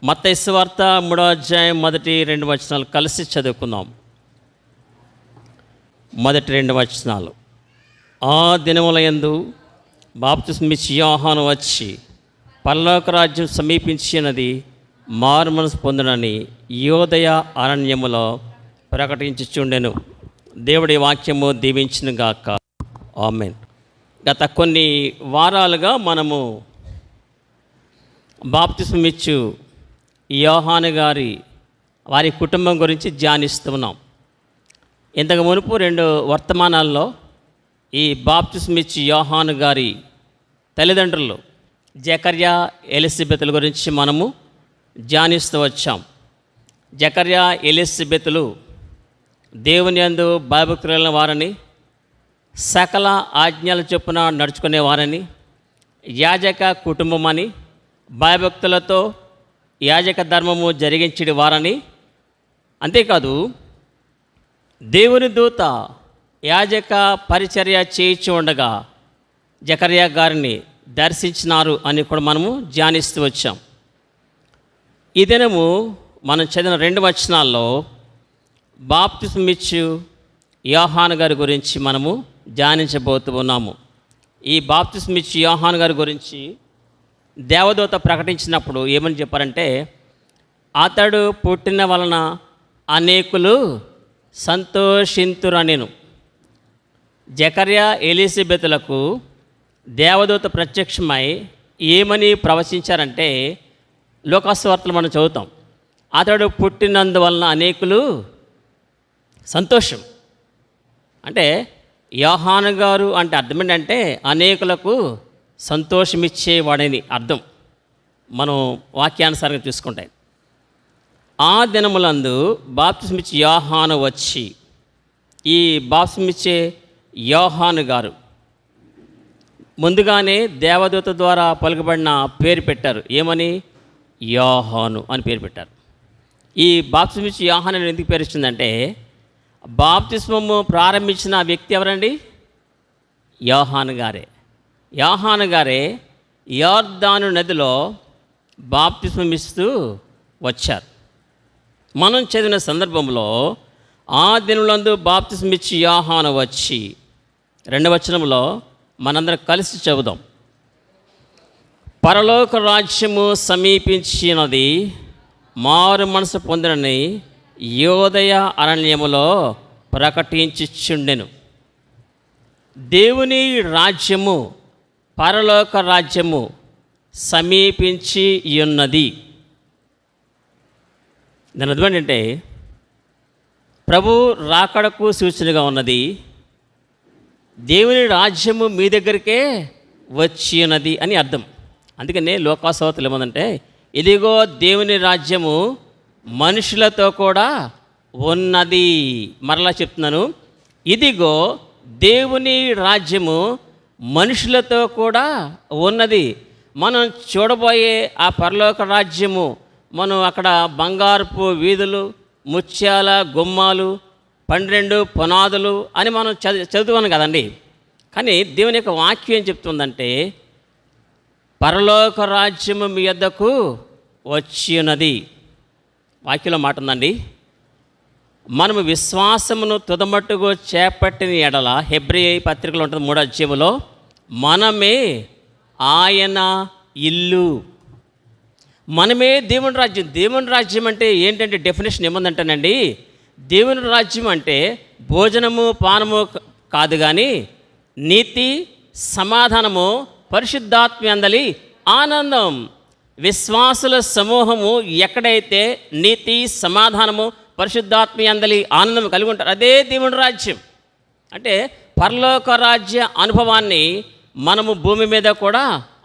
మత్తయి సువార్త 3వ అధ్యాయం మొదటి 2 వచనాలు కలిసి చదువుకుందాం. మొదటి 2 వచనాలు. ఆ దినములయందు బాప్తిస్మిచ్చి యోహాను వచ్చి పరలోక రాజ్యం సమీపించినది, మారు మనసు పొందునని యోదయ అరణ్యములో ప్రకటించుచుండెను. దేవుడి వాక్యము దీవించును గాక. ఆమేన్. గత కొన్ని వారాలుగా మనము బాప్తిస్మిచ్చు యోహాను వారి కుటుంబం గురించి ధ్యానిస్తున్నాం. ఇంతకు మునుపు 2 వర్తమానాల్లో ఈ బాప్తిస్మిచ్చు యోహాను గారి తల్లిదండ్రులు జకర్యా ఎలిజబెతుల గురించి మనము ధ్యానిస్తూ వచ్చాం. జకర్యా ఎలిజబెతులు దేవుని యందు భయభక్తులైన వారని, సకల ఆజ్ఞల చొప్పున నడుచుకునేవారని, యాజక కుటుంబం అని, భయభక్తులతో యాజక ధర్మము జరిగించడి వారని, అంతేకాదు దేవుని దూత యాజక పరిచర్య చేయించి ఉండగా జకర్యా గారిని దర్శించినారు అని కూడా మనము ధ్యానిస్తూ వచ్చాం. ఈ దినము మనం చదివిన 2 వచనాల్లో బాప్తిస్మిచ్చు యోహాను గారి గురించి మనము ధ్యానించబోతూ ఉన్నాము. ఈ బాప్తిస్మిచ్చు యోహాను గారి గురించి దేవదూత ప్రకటించినప్పుడు ఏమని చెప్పారంటే, అతడు పుట్టిన వలన అనేకులు సంతోషింతురనెను. జకర్యా ఎలిజబెతులకు దేవదూత ప్రత్యక్షమై ఏమని ప్రవచించారంటే, లోకాసువార్తలు మనం చదువుతాం, అతడు పుట్టినందువలన అనేకులు సంతోషం. అంటే యోహాను గారు అంటే అర్థం ఏంటంటే అనేకులకు సంతోషమిచ్చేవాడని అర్థం, మనం వాక్యానుసారంగా చూసుకుంటే. ఆ దినములందు బాప్తిస్మిచ్చు యోహాను వచ్చి, ఈ బాప్తిస్మిచ్చే యోహాను గారు ముందుగానే దేవదూత ద్వారా పలుకబడిన పేరు పెట్టారు. ఏమని? యోహాను అని పేరు పెట్టారు. ఈ బాప్తిస్మిచ్చు యోహాను అని ఎందుకు పేరు వచ్చిందంటే, బాప్తిస్మము ప్రారంభించిన వ్యక్తి ఎవరండి? యోహాను గారే. యోహాను గారే యోర్దాను నదిలో బాప్తిస్మం ఇస్తూ వచ్చారు. మనం చదివిన సందర్భంలో ఆ దినములందు బాప్తిస్మిచ్చు యోహాను వచ్చి 2వ వచనంలో మనందరం కలిసి చదువుదాం. పరలోక రాజ్యము సమీపించినది, మారు మనసు పొందినని యోదయ అరణ్యములో ప్రకటించుచుండెను. దేవుని రాజ్యము, పరలోక రాజ్యము సమీపించి ఉన్నది. దాని అర్థం ఏంటంటే, ప్రభు రాకడకు సూచనగా ఉన్నది. దేవుని రాజ్యము మీ దగ్గరికే వచ్చి ఉన్నది అని అర్థం. అందుకనే లోకాసువార్తలు ఏమందంటే, ఇదిగో దేవుని రాజ్యము మనుషులతో కూడా ఉన్నది. మరలా చెప్తున్నాను, ఇదిగో దేవుని రాజ్యము మనుషులతో కూడా ఉన్నది. మనం చూడబోయే ఆ పరలోక రాజ్యము, మనం అక్కడ బంగారపు వీధులు, ముత్యాల గుమ్మాలు, 12 పునాదులు అని మనం చదువుతున్నాం కదండి. కానీ దేవుని యొక్క వాక్యం ఏం చెప్తుందంటే, పరలోక రాజ్యము మీ యొద్దకు వచ్చి ఉన్నది. వాక్యంలో మాట ఉందండి, మనము విశ్వాసమును తుదమట్టుకు చేపట్టిన ఎడల, హెబ్రీ పత్రికలో ఉంటుంది 3వ అధ్యాయంలో, మనమే ఆయన ఇల్లు, మనమే దేవుని రాజ్యం. దేవుని రాజ్యం అంటే ఏంటంటే డెఫినేషన్ ఏముందంటేనండి, దేవుని రాజ్యం అంటే భోజనము పానము కాదు, కానీ నీతి, సమాధానము, పరిశుద్ధాత్మ అందలి ఆనందం. విశ్వాసుల సమూహము ఎక్కడైతే నీతి, సమాధానము, పరిశుద్ధాత్మ అందలి ఆనందం కలిగి ఉంటారు, అదే దేవుని రాజ్యం. అంటే పరలోక రాజ్య అనుభవాన్ని మనము భూమి మీద కూడా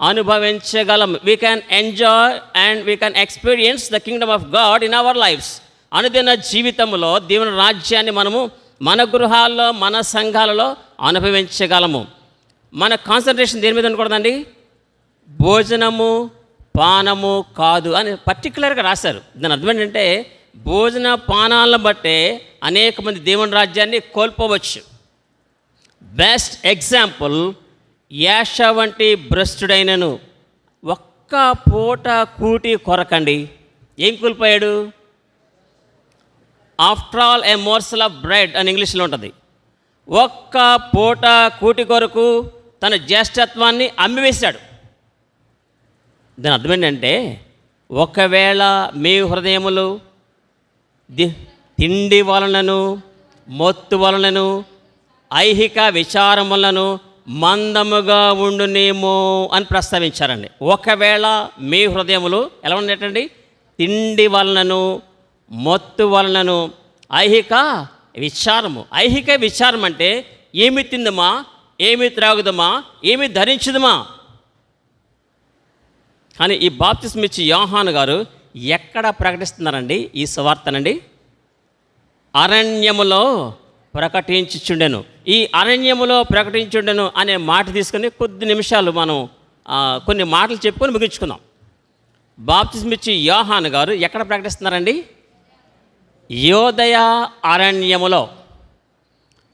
అనుభవించగలం. We can enjoy and we can experience the kingdom of God in our lives. అనుదిన జీవితంలో దేవుని రాజ్యాన్ని మనము మన గృహాల్లో, మన సంఘాలలో అనుభవించగలము. మన కాన్సన్ట్రేషన్ దేని మీద ఉండకూడదండి, భోజనము పానము కాదు అని పర్టికులర్గా రాశారు. దాని అర్థం ఏంటంటే, భోజన పానాలను బట్టే అనేక మంది దేవుని రాజ్యాన్ని కోల్పోవచ్చు. బెస్ట్ ఎగ్జాంపుల్, యాష వంటి భ్రష్టుడైనను ఒక్క పూట కూటి కొరకండి ఏం కోల్పోయాడు? After all A మోర్సల్ of bread అని ఇంగ్లీష్లో ఉంటుంది. ఒక్క పూట కూటి కొరకు తన జ్యేష్ఠత్వాన్ని అమ్మివేశాడు. దాని అర్థం ఏంటంటే, ఒకవేళ మీ హృదయములు తిండి వలనను, మొత్తు వలనను, ఐహిక విచారం వలనను మందముగా ఉండునేమో అని ప్రస్తావించారండి. ఒకవేళ మీ హృదయములు ఎలా ఉండేటండి? తిండి వలనను, మొత్తు వలనను, ఐహిక విచారము. ఐహిక విచారం అంటే ఏమి తిందమా, ఏమి త్రాగుదమా, ఏమి ధరించుదమా. కానీ ఈ బాప్తిస్మ ఇచ్చి యోహాను గారు ఎక్కడ ప్రకటిస్తున్నారండి ఈ సువార్తనండి? అరణ్యములో ప్రకటించుచుండెను. ఈ అరణ్యములో ప్రకటించుండెను అనే మాట తీసుకొని కొద్ది నిమిషాలు మనం కొన్ని మాటలు చెప్పుకొని ముగించుకుందాం. బాప్తిస్మ ఇచ్చి యోహాను గారు ఎక్కడ ప్రకటిస్తున్నారండి? యోదయ అరణ్యములో.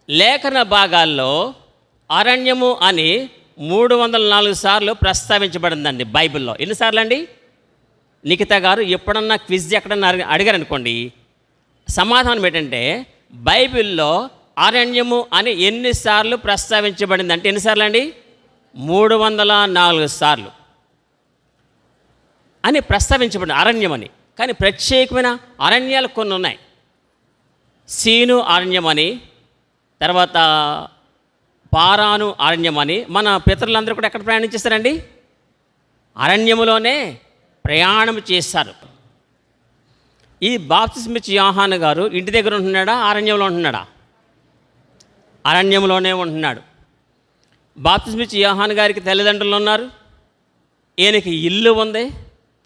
లేఖన భాగాల్లో అరణ్యము అని 304 సార్లు ప్రస్తావించబడిందండి బైబిల్లో. ఎన్నిసార్లు అండి? నిఖిత గారు ఎప్పుడన్నా క్విజ్ ఎక్కడన్నా అడిగారనుకోండి, సమాధానం ఏంటంటే బైబిల్లో అరణ్యము అని ఎన్నిసార్లు ప్రస్తావించబడింది అంటే ఎన్నిసార్లు అండి? 304 సార్లు అని ప్రస్తావించబడింది అరణ్యం అని. కానీ ప్రత్యేకమైన అరణ్యాలు కొన్ని ఉన్నాయి. సీను అరణ్యం అని, తర్వాత పారాను అరణ్యం అని. మన పితరులందరూ కూడా ఎక్కడ ప్రయాణం చేస్తారండి? అరణ్యములోనే ప్రయాణం చేస్తారు. ఈ బాప్తిస్మ ఇచ్చి యోహాను గారు ఇంటి దగ్గర ఉంటున్నాడా, అరణ్యంలో ఉంటున్నాడా? అరణ్యంలోనే ఉంటున్నాడు. బాప్తిస్మ ఇచ్చి యోహాను గారికి తల్లిదండ్రులు ఉన్నారు, ఈయనకి ఇల్లు ఉంది,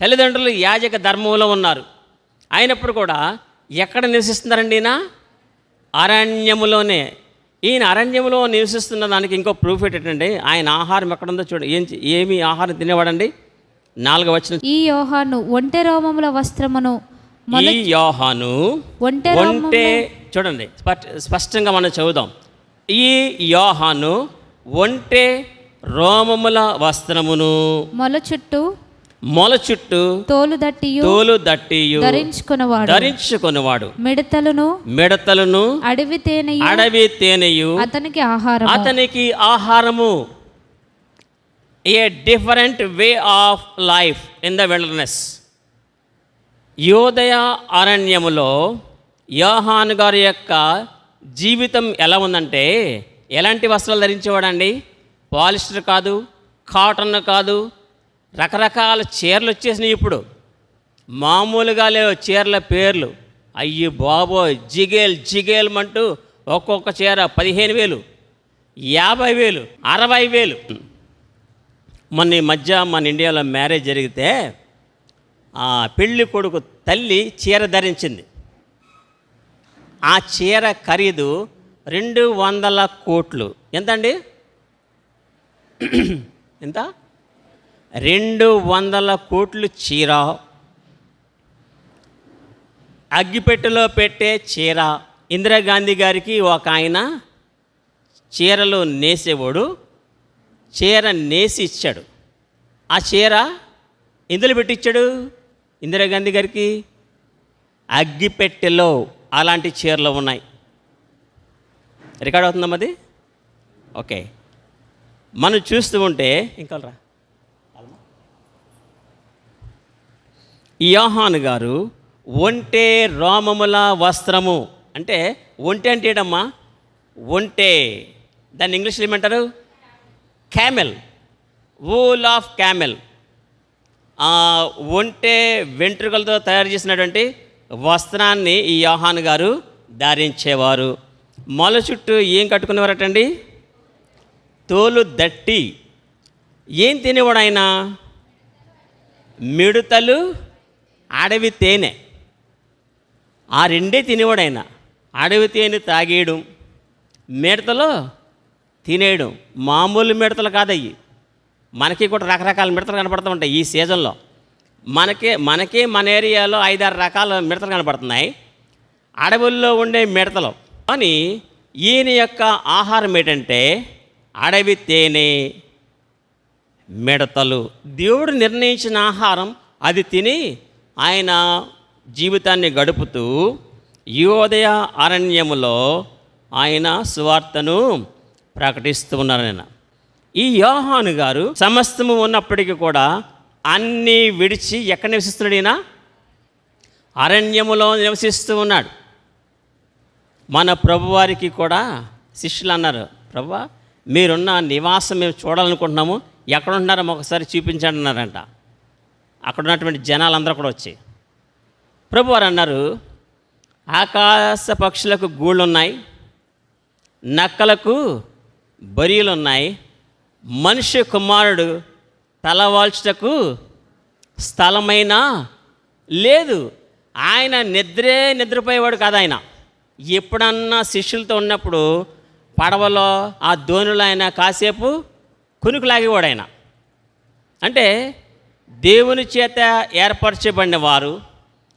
తల్లిదండ్రులు యాజక ధర్మంలో ఉన్నారు. అయినప్పుడు కూడా ఎక్కడ నివసిస్తున్నారండి? ఈయన అరణ్యములోనే. ఈయన అరణ్యంలో నివసిస్తున్న దానికి ఇంకో ప్రూఫ్ ఏంటంటే ఆయన ఆహారం ఎక్కడుందో చూడండి. ఏమి ఆహారం తినేవాడండి? 4వ వచనం. ఈ యోహాను ఒంటె రోమముల వస్త్రమును. ఈ యోహాను ఒంటె, చూడండి స్పష్టంగా మనం చదువుదాం. ఈ యోహాను ఒంటె రోమముల వస్త్రమును మొల చుట్టూ తోలు దట్టియు ధరించుకున్నవాడు మిడతలను అడవి తేనెయు అతనికి ఆహారము. A different way of life in the wilderness. యోదయ అరణ్యములో యోహాను గారి యొక్క జీవితం ఎలా ఉందంటే, ఎలాంటి వస్త్రాలు ధరించేవాడండి? పాలిస్టర్ కాదు, కాటన్ కాదు, రకరకాల చీరలు వచ్చేసినాయి. ఇప్పుడు మామూలుగా లేవు చీరల పేర్లు. అయ్యి బాబోయ్, జిగేల్ అంటూ ఒక్కొక్క చీర 15,000, 50,000, 60,000. మొన్న ఈ మధ్య మన ఇండియాలో మ్యారేజ్ జరిగితే పెళ్ళి కొడుకు తల్లి చీర ధరించింది. ఆ చీర ఖరీదు 200 కోట్లు. ఎంత అండి? ఎంత? 200 కోట్లు చీర. అగ్గిపెట్టెలో పెట్టే చీర. ఇందిరాగాంధీ గారికి ఒక ఆయన చీరలు నేసేవాడు, చీర నేసి ఇచ్చాడు. ఆ చీర ఎందులో పెట్టించాడు ఇందిరాగాంధీ గారికి? అగ్గిపెట్టెలో. అలాంటి చీరలు ఉన్నాయి. రికార్డ్ అవుతుందమ్మా అది? ఓకే. మనం చూస్తూ ఉంటే ఇంకా రా, యోహాను గారు ఒంటె రోమముల వస్త్రము అంటే, ఒంటె అంటే ఏంటమ్మా? ఒంటె, దాన్ని ఇంగ్లీష్లో ఏమంటారు? Camel, wool of camel. ఒంటె వెంట్రుకలతో తయారు చేసినటువంటి వస్త్రాన్ని ఈ యోహాను గారు ధరించేవారు. మొల చుట్టూ ఏం కట్టుకునేవారటండి? తోలు దట్టి. ఏం తినేవాడు ఆయన? మిడతలు, అడవి తేనె. ఆ రెండే తినేవాడు ఆయన. అడవి తేనె తాగేయడం, మిడతలు తినేయడం. మామూలు మిడతలు కాదయ్యి. మనకి కూడా రకరకాల మిడతలు కనపడుతూ ఉంటాయి ఈ సీజన్లో. మనకి మన ఏరియాలో 5-6 రకాల మిడతలు కనపడుతున్నాయి, అడవుల్లో ఉండే మిడతలు. కానీ ఈయన యొక్క ఆహారం ఏంటంటే అడవి తేనె, మిడతలు. దేవుడు నిర్ణయించిన ఆహారం అది తిని ఆయన జీవితాన్ని గడుపుతూ యోదయ అరణ్యములో ఆయన సువార్తను ప్రకటిస్తూ ఉన్నారు. ఆయన ఈ యోహాను గారు సమస్తము ఉన్నప్పటికీ కూడా అన్నీ విడిచి ఎక్కడ నివసిస్తున్నాడు? ఈయన అరణ్యములో నివసిస్తూ ఉన్నాడు. మన ప్రభువారికి కూడా శిష్యులు అన్నారు, ప్రభువా మీరున్న నివాసం మేము చూడాలనుకుంటున్నాము, ఎక్కడ ఉంటున్నారో ఒకసారి చూపించండి అన్నారంట. అక్కడ ఉన్నటువంటి జనాలందరూ కూడా వచ్చి ప్రభువారు అన్నారు, ఆకాశ పక్షులకు గూళ్ళు ఉన్నాయి, నక్కలకు బొరియలు ఉన్నాయి, మనిషి కుమారుడు తలవాల్చుటకు స్థలమైనా లేదు. ఆయన నిద్రపోయేవాడు కాదు. ఆయన ఎప్పుడన్నా శిష్యులతో ఉన్నప్పుడు పడవలో ఆ దోణిలో ఆయన కాసేపు కునుకులాగేవాడు. ఆయన అంటే దేవుని చేత ఏర్పరచబడినవారు,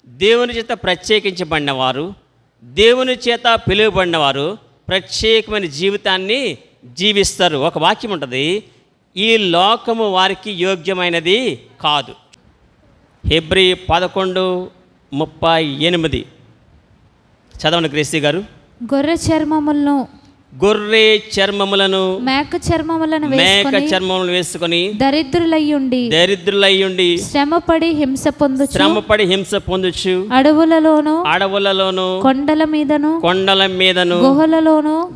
దేవుని చేత ప్రత్యేకించబడినవారు, దేవుని చేత పిలువబడినవారు ప్రత్యేకమైన జీవితాన్ని జీవిస్తారు. ఒక వాక్యం ఉంటుంది, ఈ లోకము వారికి యోగ్యమైనది కాదు. హెబ్రీ 11:38 చదవండి క్రీస్తు గారు. గొర్రె చర్మములను మేక చర్మములను వేసుకొని దరిద్రులయ్యుండి శ్రమపడి హింస పొందుచు అడవులలోను కొండల మీదను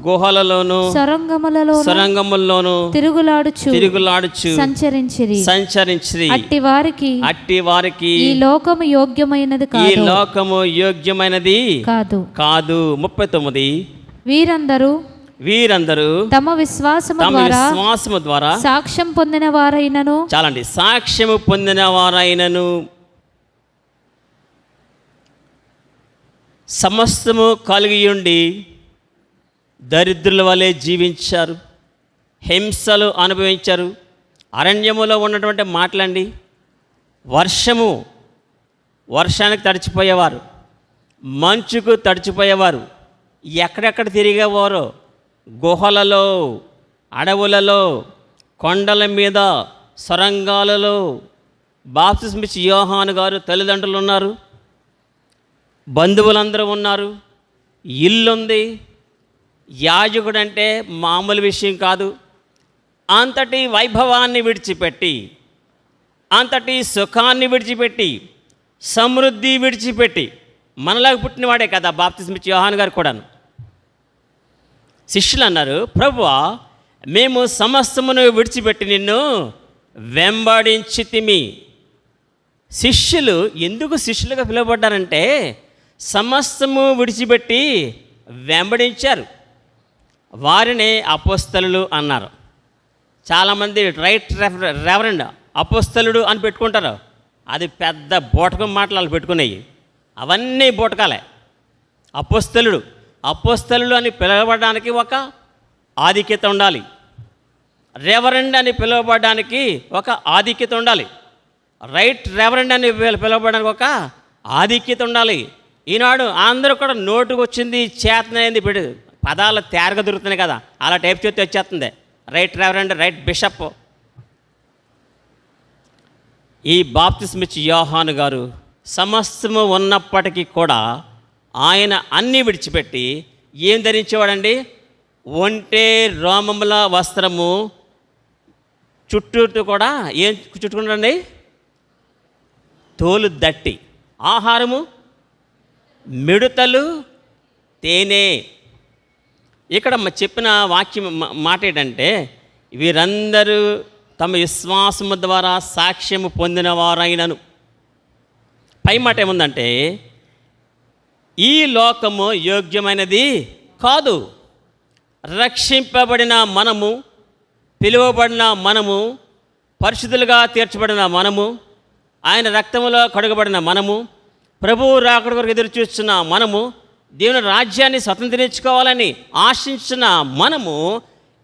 గుహలలోను సొరంగములలోను తిరుగులాడుచు సంచరించిరి. అట్టి వారికి ఈ లోకము యోగ్యమైనది కాదు. 39 వీరందరూ తమ విశ్వాసము ద్వారా సాక్ష్యం పొందిన వారైనను, చాలండి, సాక్ష్యము పొందిన వారైనను సమస్తము కలిగియుండి దరిద్రుల వలె జీవించారు, హింసలు అనుభవించారు. అరణ్యములో ఉన్నటువంటి మాటలండి, వర్షానికి తడిచిపోయేవారు, మంచుకు తడిచిపోయేవారు, ఎక్కడెక్కడ తిరిగేవారో, గుహలలో, అడవులలో, కొండల మీద, సొరంగాలలో. బాప్తిస్మిచ్చి యోహాను గారు తల్లిదండ్రులు ఉన్నారు, బంధువులందరూ ఉన్నారు, ఇల్లుంది. యాజకుడు అంటే మామూలు విషయం కాదు. అంతటి వైభవాన్ని విడిచిపెట్టి, అంతటి సుఖాన్ని విడిచిపెట్టి, సమృద్ధి విడిచిపెట్టి, మనలాగా పుట్టినవాడే కదా బాప్తిస్మిచ్చి యోహాను గారు కూడాను. శిష్యులు అన్నారు, ప్రభువా మేము సమస్తమును విడిచిపెట్టి నిన్ను వెంబడించితిమి. శిష్యులు ఎందుకు శిష్యులుగా పిలువబడ్డారంటే సమస్తము విడిచిపెట్టి వెంబడించారు. వారిని అపోస్తలులు అన్నారు. చాలామంది రెవరెండ్ అపోస్తలుడు అని పెట్టుకుంటారు. అది పెద్ద బూటకం మాటలు పెట్టుకున్నాయి. అవన్నీ బూటకాలే. అపోస్తలులు అని పిలువబడడానికి ఒక ఆధిక్యత ఉండాలి. రెవరెండ్ అని పిలువబడడానికి ఒక ఆధిక్యత ఉండాలి. రెవరెండ్ అని పిలువబడడానికి ఒక ఆధిక్యత ఉండాలి. ఈనాడు అందరూ కూడా నోటుకు వచ్చింది, చేతనైంది పదాలు తేరగా దొరుకుతున్నాయి కదా, అలా టైప్ చేస్తే వచ్చేస్తుంది. Reverend, bishop. ఈ బాప్తిస్మిచ్చి యోహాను గారు సమస్తము ఉన్నప్పటికీ కూడా ఆయన అన్నీ విడిచిపెట్టి ఏం ధరించేవాడండి? ఒంటె రోమముల వస్త్రము, చుట్టూ కూడా ఏం చుట్టుకుంటాడండి? తోలు దట్టి. ఆహారము మిడతలు, తేనె. ఇక్కడ చెప్పిన వాక్యం మాట ఏంటంటే, వీరందరూ తమ విశ్వాసము ద్వారా సాక్ష్యము పొందిన వారైనను. పై మాట ఏముందంటే, ఈ లోకము యోగ్యమైనది కాదు. రక్షింపబడిన మనము, పిలువబడిన మనము, పరిశుద్ధులుగా తీర్చబడిన మనము, ఆయన రక్తములో కడుగబడిన మనము, ప్రభువు రాకడ కొరకు ఎదురు చూస్తున్న మనము, దేవుని రాజ్యాన్ని స్వతంత్రించుకోవాలని ఆశించిన మనము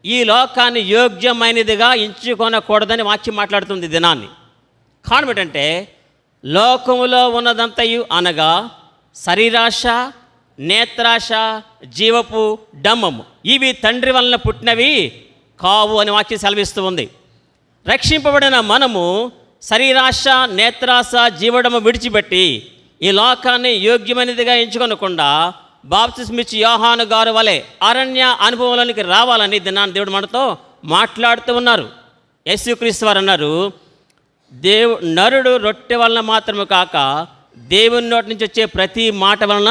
ఈ లోకాన్ని యోగ్యమైనదిగా ఎంచుకొనకూడదని వాక్యం మాట్లాడుతుంది దినాన్ని. కారణం ఏంటంటే, లోకములో ఉన్నదంతయు అనగా శరీరాశ, నేత్రాశ, జీవపు డమ్మము, ఇవి తండ్రి వలన పుట్టినవి కావు అని వాక్యం సెలవిస్తూ ఉంది. రక్షింపబడిన మనము శరీరాశ, నేత్రాశ, జీవడము విడిచిపెట్టి ఈ లోకాన్ని యోగ్యమైనదిగా ఎంచుకొనకుండా బాప్తిస్మిచ్చి యోహాను గారు వలె అరణ్య అనుభవంలోనికి రావాలని దినాన్ని దేవుడు మనతో మాట్లాడుతూ ఉన్నారు. యేసుక్రీస్తు వారు అన్నారు, నరుడు రొట్టె వలన మాత్రమే కాక దేవుని నోటి నుంచి వచ్చే ప్రతి మాట వలన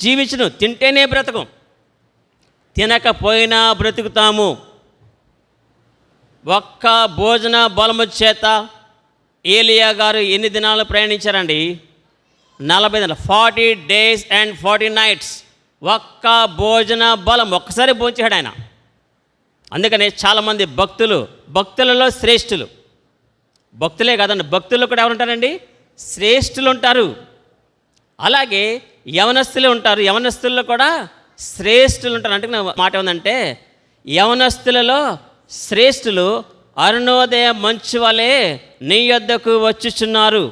జీవించును. తింటేనే బ్రతకం, తినకపోయినా బ్రతుకుతాము. ఒక్క భోజన బలము చేత ఏలియా గారు ఎన్ని దినాలు ప్రయాణించారండి? 40 దినాలు, 40 days and 40 nights. ఒక్క భోజన బలం, ఒక్కసారి భోంచాడు ఆయన. అందుకనే చాలామంది భక్తులలో శ్రేష్ఠులు, భక్తులే కాదండి, భక్తుల్లో కూడా ఎవరు ఉంటారండి? శ్రేష్ఠులు ఉంటారు. అలాగే యవనస్తులు ఉంటారు, యవనస్తుల్లో కూడా శ్రేష్ఠులు ఉంటారు. అంటే నా మాట ఏమందంటే, యవనస్తులలో శ్రేష్ఠులు అరుణోదయ మంచు వలె నీ యొద్దకు వచ్చుచున్నారు.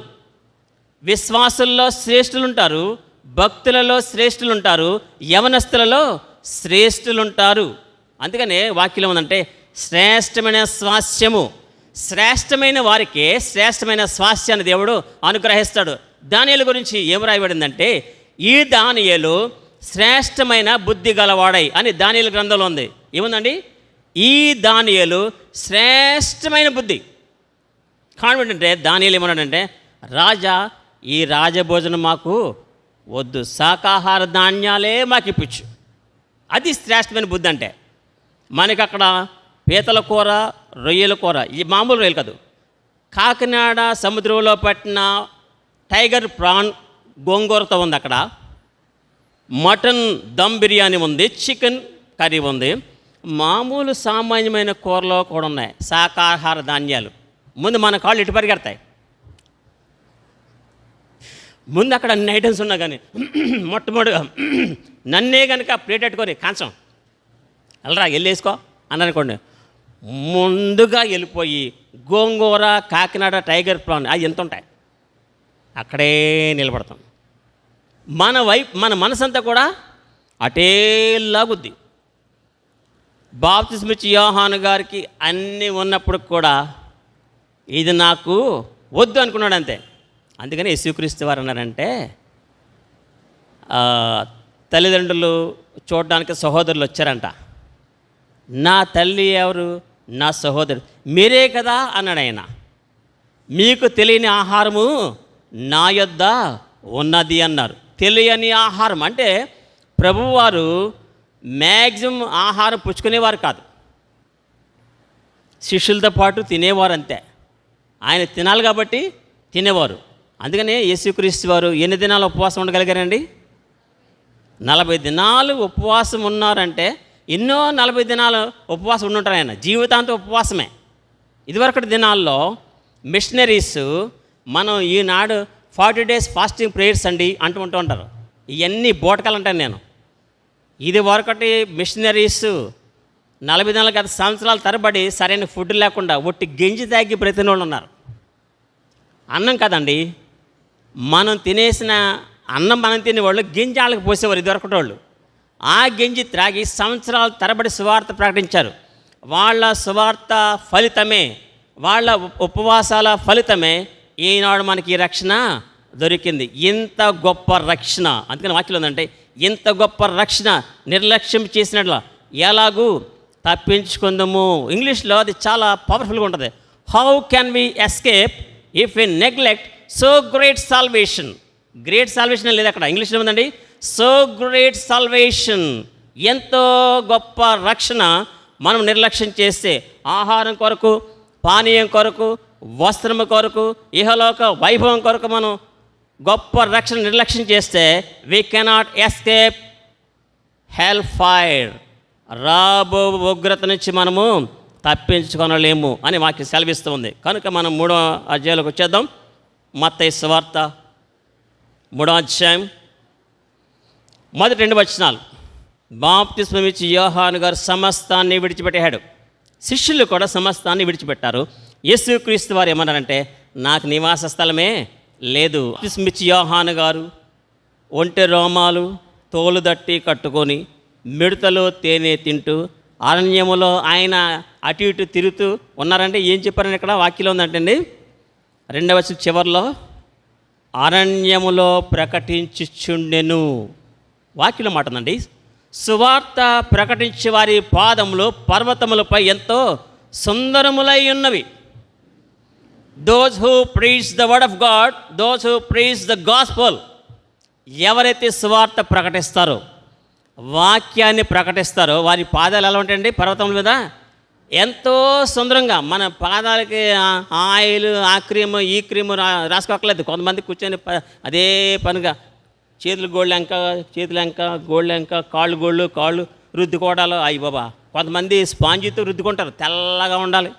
విశ్వాసుల్లో శ్రేష్ఠులు ఉంటారు, భక్తులలో శ్రేష్ఠులు ఉంటారు, యవనస్తులలో శ్రేష్ఠులు ఉంటారు. అందుకనే వాక్యం ఉందంటే, శ్రేష్టమైన స్వాస్యము, శ్రేష్టమైన వారికి శ్రేష్టమైన స్వాస్యాన్ని దేవుడు అనుగ్రహిస్తాడు. దానియేలు గురించి ఏం రాయబడిందంటే, ఈ దానియేలు శ్రేష్టమైన బుద్ధి గలవాడై అని దానియేలు గ్రంథంలో ఉంది. ఏముందండి? ఈ దానియేలు శ్రేష్టమైన బుద్ధి. కారణం ఏంటంటే, దానియేలు ఏమన్నాడంటే, రాజా ఈ రాజభోజనం మాకు వద్దు, శాకాహార ధాన్యాలే మాకు ఇప్పించు. అది శ్రేష్టమైన బుద్ధి. అంటే మనకి అక్కడ పీతల కూర, రొయ్యల కూర, ఈ మామూలు రొయ్యలు కాదు, కాకినాడ సముద్రంలో పట్టిన టైగర్ ప్రాన్ గోంగూరతో ఉంది. అక్కడ మటన్ దమ్ బిర్యానీ ఉంది, చికెన్ కర్రీ ఉంది, మామూలు సామాన్యమైన కూరలో కూడా ఉన్నాయి శాకాహార ధాన్యాలు. ముందు మన కాళ్ళు ఇటు పరిగెడతాయి. ముందు అక్కడ అన్ని ఐటమ్స్ ఉన్నా కానీ మొట్టమొదటిగా నన్నే కనుక ప్లేట్ పెట్టుకొని కంచం వెళ్ళరా వెళ్ళేసుకో అని అనుకోండి, ముందుగా వెళ్ళిపోయి గోంగూర, కాకినాడ టైగర్ ప్రాన్ అవి ఎంత ఉంటాయి అక్కడే నిలబడతాం. మన మనసంతా కూడా అటేలాగుద్ది. బాప్తిస్మిచ్చి యోహాను గారికి అన్నీ ఉన్నప్పుడు కూడా ఇది నాకు వద్దు అనుకున్నాడు అంతే. అందుకని యేసుక్రీస్తు వారు అన్నారంటే, తల్లిదండ్రులు చూడడానికి సహోదరులు వచ్చారంట. నా తల్లి ఎవరు? నా సహోదరుడు మీరే కదా అన్నాడు ఆయన. మీకు తెలియని ఆహారము నా యొద్ద ఉన్నది అన్నారు. తెలియని ఆహారం అంటే ప్రభువారు మ్యాక్సిమం ఆహారం పుచ్చుకునేవారు కాదు, శిష్యులతో పాటు తినేవారు అంతే. ఆయన తినాలి కాబట్టి తినేవారు. అందుకనే యేసుక్రీస్తు వారు ఎన్ని దినాలు ఉపవాసం ఉండగలిగారండి? 40 దినాలు ఉపవాసం ఉన్నారంటే ఎన్నో 40 దినాలు ఉపవాసం ఉండుంటారు ఆయన. జీవితాంతం ఉపవాసమే. ఇదివరకటి దినాల్లో మిషనరీస్ మనం ఈనాడు 40 days ఫాస్టింగ్ ప్రేయర్స్ అండి అంటూ ఉంటారు. ఇవన్నీ బోటకాలు అంటాను నేను. ఇది వరకటి మిషనరీస్ 40 దినాలు గత సంవత్సరాల తరబడి సరైన ఫుడ్ లేకుండా ఒట్టి గింజి తాగి బ్రతికిన వాళ్ళు ఉన్నారు. అన్నం కదండి, మనం తినేసిన అన్నం మనం తినేవాళ్ళు గింజాలకు పోసేవారు ఇదివరకటి వాళ్ళు. ఆ గింజి త్రాగి సంవత్సరాల తరబడి సువార్త ప్రకటించారు. వాళ్ళ సువార్త ఫలితమే, వాళ్ళ ఉపవాసాల ఫలితమే ఈనాడు మనకి ఈ రక్షణ దొరికింది. ఇంత గొప్ప రక్షణ, అందుకని వాక్యం ఉందంటే, ఇంత గొప్ప రక్షణ నిర్లక్ష్యం చేసినట్ల ఎలాగూ తప్పించుకుందాము. ఇంగ్లీష్లో అది చాలా పవర్ఫుల్గా ఉంటుంది. How can we escape if we neglect so great salvation. Great salvation లేదు అక్కడ, ఇంగ్లీష్లో ఉందండి సో గ్రేట్ సాల్వేషన్. ఎంతో గొప్ప రక్షణ మనం నిర్లక్ష్యం చేస్తే, ఆహారం కొరకు, పానీయం కొరకు, వస్త్రము కొరకు, ఇహలోక వైభవం కొరకు మనం గొప్ప రక్షణ నిర్లక్ష్యం చేస్తే we cannot escape hell fire. రాబో ఉగ్రత నుంచి మనము తప్పించుకొనలేము అని వాక్యం సెలవిస్తూ ఉంది. కనుక మనం 3వ అధ్యాయంలోకి వచ్చేద్దాం. మత్తయి సువార్త 3వ అధ్యాయం మొదటి 2 వచనాలు. బాప్తిస్మం ఇచ్చి యోహాను గారు సమస్తాన్ని విడిచిపెట్టాడు, శిష్యులు కూడా సమస్తాన్ని విడిచిపెట్టారు. యేసుక్రీస్తు వారు ఏమన్నారంటే, నాకు నివాస స్థలమే లేదు. బాప్తిస్మం ఇచ్చి యోహాను గారు ఒంటె రోమాలు తోలు దట్టి కట్టుకొని మిడతలు తేనె తింటూ అరణ్యములో ఆయన అటు ఇటు తిరుగుతూ ఉన్నారంటే ఏం చెప్పారని ఇక్కడ వాక్యంలో ఉందంటండి 2వ వచనం చివరిలో, అరణ్యములో ప్రకటించుచుండెను. వాక్యం మాట ఉందండి. సువార్త ప్రకటించే వారి పాదములు పర్వతములపై ఎంతో సుందరములై ఉన్నవి. Those who preach the word of God, those who preach the gospel. ఎవరైతే సువార్త ప్రకటిస్తారో, వాక్యాన్ని ప్రకటిస్తారో, వారి పాదాలు ఎలా ఉంటాయండి? పర్వతముల మీద ఎంతో సుందరంగా. మన పాదాలకి ఆయిల్, ఆ క్రీము ఈ క్రీము రాసుకోకలేదు. కొంతమంది కూర్చొని అదే పనిగా చేతులు గోళ్ళెంక, చేతులెంక గోళ్ళెంక, కాళ్ళు గోళ్ళు, కాళ్ళు రుద్దుకోవడాలు. అయ్యి బాబా, కొంతమంది స్పాంజితో రుద్దుకుంటారు. తెల్లగా ఉండాలి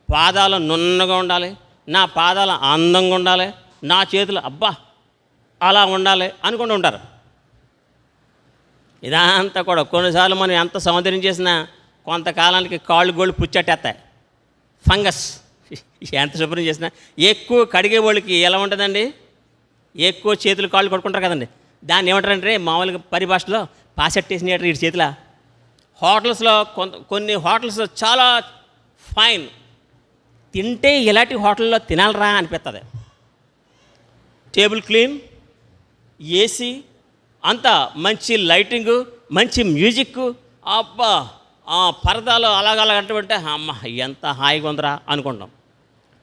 పాదాలు నున్నగా ఉండాలి, నా పాదాలు అందంగా ఉండాలి, నా చేతులు అబ్బా అలా ఉండాలి అనుకుంటూ ఉంటారు. ఇదంతా కూడా కొన్నిసార్లు మనం ఎంత సౌందర్యం చేసినా కొంతకాలానికి కాళ్ళు గోళ్ళు పుచ్చట్టేస్తాయి, ఫంగస్. ఎంత శుభ్రం చేసినా ఎక్కువ కడిగే వాళ్ళకి ఎలా ఉంటుందండి? ఎక్కువ చేతులు కాళ్ళు కొట్టుకుంటారు కదండి. దాన్ని ఏమంటారంటే మామూలుగా పరిభాషలో పాసెట్టేసిన ఈ చేతుల. హోటల్స్లో కొన్ని హోటల్స్ చాలా ఫైన్, తింటే ఇలాంటి హోటల్లో తినాలరా అనిపిస్తుంది. టేబుల్ క్లీన్, ఏసీ, అంతా మంచి లైటింగు, మంచి మ్యూజిక్, అబ్బా ఆ పరదాలు అలాగంటే అమ్మ ఎంత హాయిగా ఉందిరా అనుకుంటాం.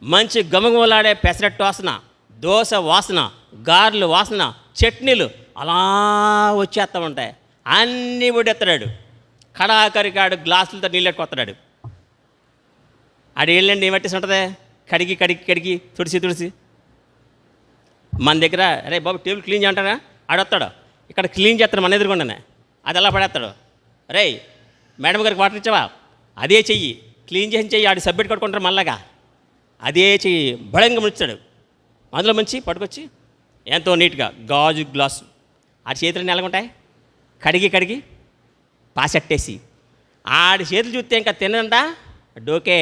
మంచి గమగమలాడే పెసరట్టు వాసన, దోశ వాసన, గారెలు వాసన, చట్నీలు అలా వచ్చేస్తూ ఉంటాయి. అన్నీ ఒడెత్తాడు. కడాకరికాడు గ్లాసులతో నీళ్ళెట్టుకొస్తాడు. ఆడ నీళ్ళండి ఏమట్టేసి ఉంటుంది? కడిగి తుడిసి. మన దగ్గర అరే బాబు టేబుల్ క్లీన్ చేయమంటారా? ఆడొస్తాడు, ఇక్కడ క్లీన్ చేస్తాడు మన ఎదురుకుండానే. అది ఎలా పడేస్తాడు? రే మేడం గారికి వాటర్ ఇచ్చావా? అదే చెయ్యి, క్లీన్ చేసి చెయ్యి. ఆడు సబ్బెట్టు కట్టుకుంటారు మళ్ళాగా, అదే చెయ్యి బలంగా ముంచాడు. అందులో మంచి పట్టుకొచ్చి ఎంతో నీట్గా గాజు గ్లాసు ఆ చేతులు నెలగుంటాయి. కడిగి పాసెట్టేసి ఆడి చేతులు చూస్తే ఇంకా తినంట డోకే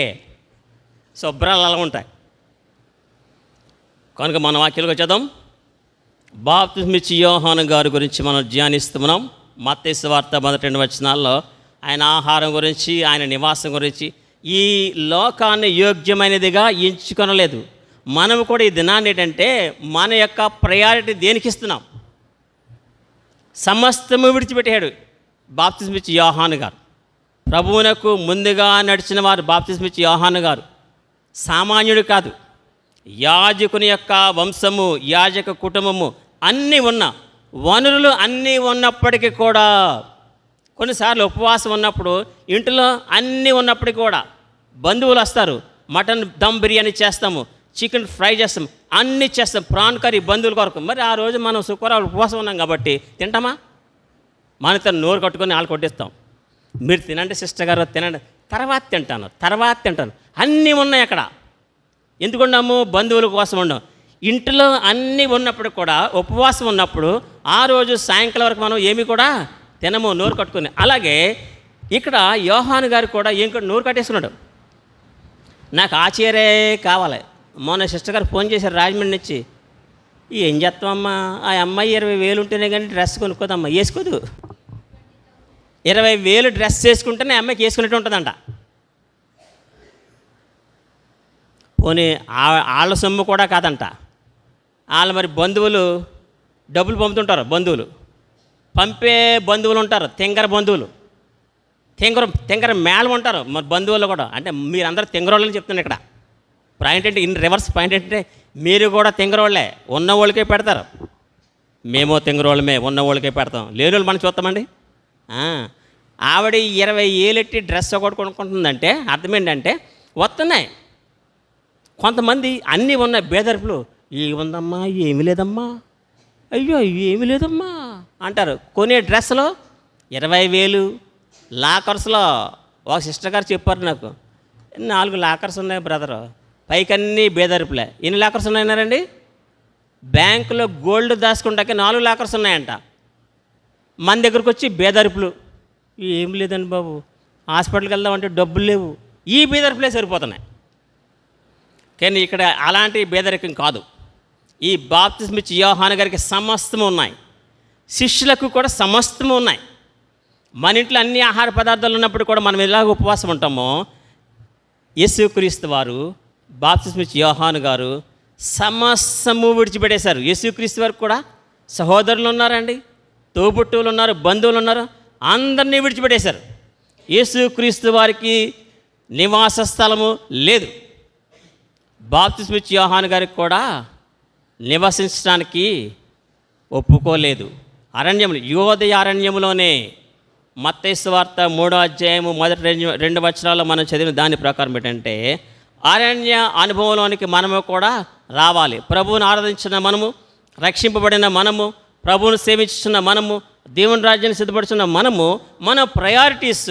శుభ్రాలు అలా ఉంటాయి. కనుక మన వాక్యాలకు వచ్చేద్దాం. బాప్తిస్మిచ్చి యోహాను గారి గురించి మనం ధ్యానిస్తున్నాం. మత్తయి సువార్త 1 వచనాల్లో ఆయన ఆహారం గురించి, ఆయన నివాసం గురించి, ఈ లోకాన్ని యోగ్యమైనదిగా ఎంచుకొనలేదు. మనం కూడా ఈ దినాన్ని ఏంటంటే మన యొక్క ప్రయారిటీ దేనికి ఇస్తున్నాం? సమస్తము విడిచిపెట్టాడు బాప్తిస్మిచ్చి యోహాను గారు. ప్రభువునకు ముందుగా నడిచిన వారు బాప్తిస్మిచ్చి యోహాను గారు సామాన్యుడు కాదు. యాజకుని యొక్క వంశము, యాజక కుటుంబము అన్నీ ఉన్న వనరులు అన్నీ ఉన్నప్పటికీ కూడా, కొన్నిసార్లు ఉపవాసం ఉన్నప్పుడు ఇంట్లో అన్నీ ఉన్నప్పటికీ కూడా బంధువులు వస్తారు. మటన్ దమ్ బిర్యానీ చేస్తాము, చికెన్ ఫ్రై చేస్తాం, అన్నీ చేస్తాం, ప్రాన్ కర్రీ బంధువుల కొరకు. మరి ఆ రోజు మనం శుక్రవారం ఉపవాసం ఉన్నాం కాబట్టి తింటామా? మనతో నోరు కట్టుకొని వాళ్ళు కొట్టిస్తాం. మీరు తినండి సిస్టర్ గారు, తినండి, తర్వాత తింటాను. అన్నీ ఉన్నాయి అక్కడ. ఎందుకున్నాము? బంధువుల కోసం ఉన్నాం. ఇంట్లో అన్నీ ఉన్నప్పుడు కూడా ఉపవాసం ఉన్నప్పుడు ఆ రోజు సాయంకాలం వరకు మనం ఏమి కూడా తినము, నోరు కట్టుకుని. అలాగే ఇక్కడ యోహాను గారు కూడా నోరు కట్టేసుకున్నాడు. నాకు ఆ చీరే కావాలి. మొన్న సిస్టర్ గారు ఫోన్ చేశారు రాజమండ్రి నుంచి. ఏం చేస్తామమ్మా, ఆ అమ్మాయి 20,000 ఉంటేనే కానీ డ్రెస్ కొనుక్కోదమ్మా. వేసుకోదు. 20,000 డ్రెస్ వేసుకుంటేనే అమ్మాయికి వేసుకున్నట్టు ఉంటుందంట. పోనీ వాళ్ళ సొమ్ము కూడా కాదంట. వాళ్ళు మరి బంధువులు డబ్బులు పంపుతుంటారు. పంపే బంధువులు ఉంటారు, తెంగర బంధువులు, తెంగర మేళం ఉంటారు మరి బంధువులు కూడా. అంటే మీరందరూ తెంగరోళ్ళని చెప్తున్నారు ఇక్కడ. పాయింట్ అంటే రివర్స్ పాయింట్ ఏంటంటే మీరు కూడా తెంగరోళ్ళే, ఉన్నవాళ్ళకే పెడతారు. మేము తెంగరోళ్ళమే, ఉన్నవాళ్ళకే పెడతాం, లేని వాళ్ళు మనం చూస్తామండి. ఆవిడ 20,000 ఎట్టి డ్రెస్ ఒకటి కొనుక్కుంటుందంటే అర్థం ఏంటంటే వస్తున్నాయి. కొంతమంది అన్నీ ఉన్నాయి బేదర్పులు. ఏముందమ్మా, ఏమి లేదమ్మా, అయ్యో ఏమి లేదమ్మా అంటారు. కొనే డ్రెస్సులో 20,000. లాకర్స్లో ఒక సిస్టర్ గారు చెప్పారు నాకు, 4 లాకర్స్ ఉన్నాయి బ్రదరు, పైకన్నీ బేదరుపులే. ఎన్ని లాకర్స్ ఉన్నాయన్నారండి? బ్యాంకులో గోల్డ్ దాచుకుంటాకే 4 లాకర్స్ ఉన్నాయంట. మన దగ్గరకు వచ్చి బేదరుపులు. ఏం లేదండి బాబు, హాస్పిటల్కి వెళ్దామంటే డబ్బులు లేవు. ఈ బేదరుపులే సరిపోతున్నాయి. కానీ ఇక్కడ అలాంటి బేదరికం కాదు. ఈ బాప్తిస్మిచ్చి యోహాను గారికి సమస్తము ఉన్నాయి, శిష్యులకు కూడా సమస్తము ఉన్నాయి. మన ఇంట్లో అన్ని ఆహార పదార్థాలు ఉన్నప్పుడు కూడా మనం ఎలాగ ఉపవాసం ఉంటామో, యేసుక్రీస్తు వారు, బాప్తిస్మిచ్చి యోహాను గారు సమస్తము విడిచిపెట్టేశారు. యేసుక్రీస్తు వారికి కూడా సహోదరులు ఉన్నారండి, తోబుట్టువులు ఉన్నారు, బంధువులు ఉన్నారు, అందరినీ విడిచిపెట్టేశారు. యేసుక్రీస్తు వారికి నివాస స్థలము లేదు. బాప్తిస్మ ఇచ్చే యోహాను గారికి కూడా నివసించడానికి ఒప్పుకోలేదు. అరణ్యములు, యోదయ అరణ్యములోనే మత్తయి సువార్త 3వ అధ్యాయము మొదటి 2 వచనాల్లో మనం చదివిన దాని ప్రకారం ఏంటంటే, అరణ్య అనుభవంలోనికి మనము కూడా రావాలి. ప్రభువుని ఆరాధించిన మనము, రక్షింపబడిన మనము, ప్రభువును సేవించున్న మనము, దేవుని రాజ్యాన్ని సిద్ధపడుతున్న మనము, మన ప్రయారిటీస్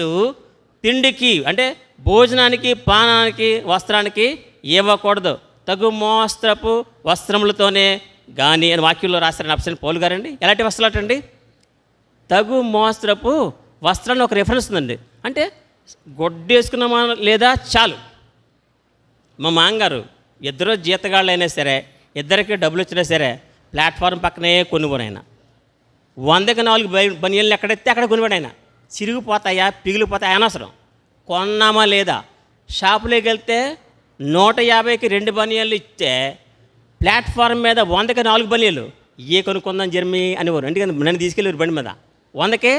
తిండికి అంటే భోజనానికి, పానానికి, వస్త్రానికి ఇవ్వకూడదు. తగు మోస్త్రపు వస్త్రములతోనే కానీ అని వాక్యంలో రాశారని అప్సన్ పౌలు గారండి. ఎలాంటి వస్త్రాలు అండి? తగు మోస్త్రపు వస్త్రాన్ని ఒక రిఫరెన్స్ ఉందండి. అంటే గొడ్డేసుకున్నామా లేదా చాలు. మా మామగారు ఇద్దరు జీతగాళ్ళు అయినా సరే, ఇద్దరికి డబ్బులు వచ్చినా సరే, ప్లాట్ఫారం పక్కనే కొనుగోను ఆయన. 100కి 4 బనియన్లు ఎక్కడెత్తే అక్కడ కొనివాడు ఆయన. చిరిగిపోతాయా, పిగిలిపోతాయా అనవసరం. కొన్నామా లేదా? షాపులోకి వెళ్తే 150కి 2 బనియన్లు ఇస్తే ప్లాట్ఫారం మీద 100కి 4 బనియన్లు ఏ కొనుక్కుందాం జర్మీ అనేవారు. ఎందుకంటే నన్ను తీసుకెళ్ళారు బండి మీద. 100కి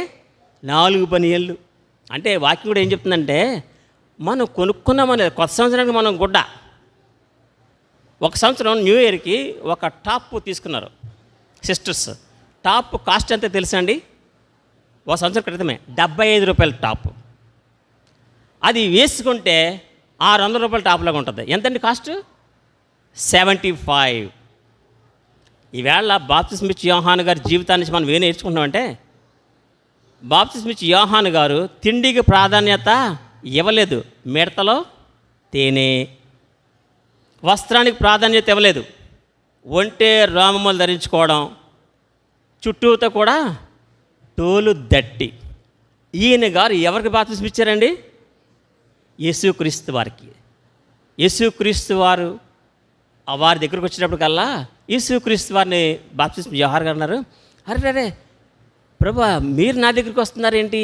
4 బనియన్లు అంటే వాక్యం కూడా ఏం చెప్తుందంటే, మనం కొనుక్కున్నామనేది కొత్త సంవత్సరానికి మనం గుడ్డ. ఒక సంవత్సరం న్యూ ఇయర్కి ఒక టాప్ తీసుకున్నారు సిస్టర్స్. టాప్ కాస్ట్ ఎంత తెలుసా అండి? ఒక సంవత్సరం క్రితమే 75 రూపాయల టాప్. అది వేసుకుంటే 600 రూపాయల టాప్లాగా ఉంటుంది. ఎంతండి కాస్ట్? 75. ఈవేళ బాప్తిస్మ ఇచ్చే యోహాను గారి జీవితాన్ని మనం ఏం నేర్చుకుంటున్నామంటే, బాప్తిస్మ ఇచ్చే యోహాను గారు తిండికి ప్రాధాన్యత ఇవ్వలేదు, మిడతలో తేనె. వస్త్రానికి ప్రాధాన్యత ఇవ్వలేదు, ఒంటే రోమములు ధరించుకోవడం, చుట్టూతో కూడా తోలు దట్టి. ఈయన గారు ఎవరికి బాప్తిస్మ ఇచ్చారండి? యేసుక్రీస్తు వారికి. యేసుక్రీస్తు వారు వారి దగ్గరకు వచ్చినప్పటికల్లా యేసుక్రీస్తు వారిని బాప్తిస్మ యోహాను గారు అన్నారు, అరే ప్రభా, మీరు నా దగ్గరికి వస్తున్నారేంటి?